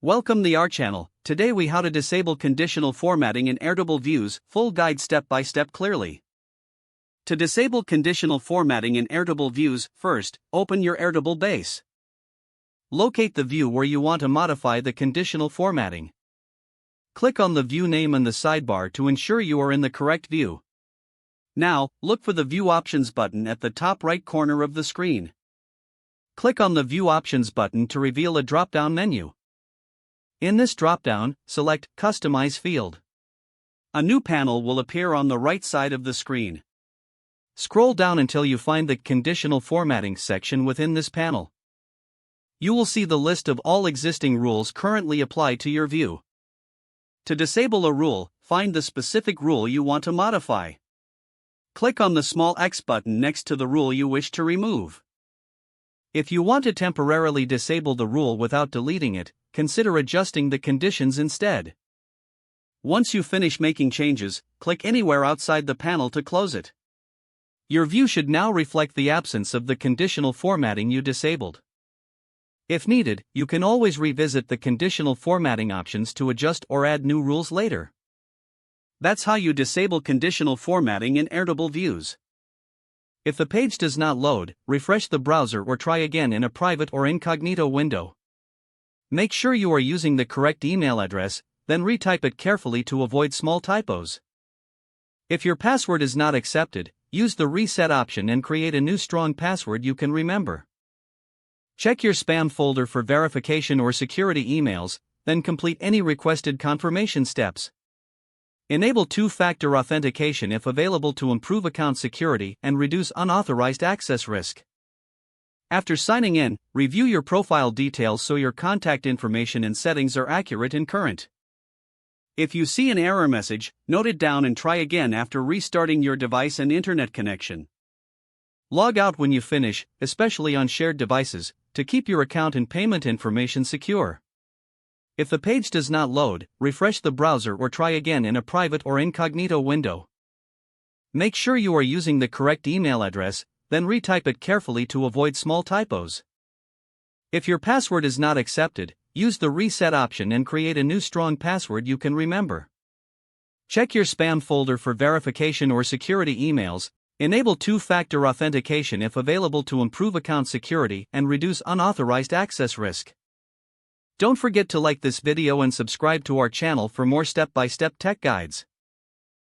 Welcome to our channel. Today we how to disable conditional formatting in Airtable views, full guide step by step clearly. To disable conditional formatting in Airtable views, first, open your Airtable base. Locate the view where you want to modify the conditional formatting. Click on the view name in the sidebar to ensure you are in the correct view. Now, look for the View Options button at the top right corner of the screen. Click on the View Options button to reveal a drop-down menu. In this drop-down, select Customize field. A new panel will appear on the right side of the screen. Scroll down until you find the Conditional Formatting section within this panel. You will see the list of all existing rules currently applied to your view. To disable a rule, find the specific rule you want to modify. Click on the small X button next to the rule you wish to remove. If you want to temporarily disable the rule without deleting it, consider adjusting the conditions instead. Once you finish making changes, click anywhere outside the panel to close it. Your view should now reflect the absence of the conditional formatting you disabled. If needed, you can always revisit the conditional formatting options to adjust or add new rules later. That's how you disable conditional formatting in Airtable views. If the page does not load, refresh the browser or try again in a private or incognito window. Make sure you are using the correct email address, then retype it carefully to avoid small typos. If your password is not accepted, use the reset option and create a new strong password you can remember. Check your spam folder for verification or security emails, then complete any requested confirmation steps. Enable two-factor authentication if available to improve account security and reduce unauthorized access risk. After signing in, review your profile details so your contact information and settings are accurate and current. If you see an error message, note it down and try again after restarting your device and internet connection. Log out when you finish, especially on shared devices, to keep your account and payment information secure. If the page does not load, refresh the browser or try again in a private or incognito window. Make sure you are using the correct email address, then retype it carefully to avoid small typos. If your password is not accepted, use the reset option and create a new strong password you can remember. Check your spam folder for verification or security emails. Enable two-factor authentication if available to improve account security and reduce unauthorized access risk. Don't forget to like this video and subscribe to our channel for more step-by-step tech guides.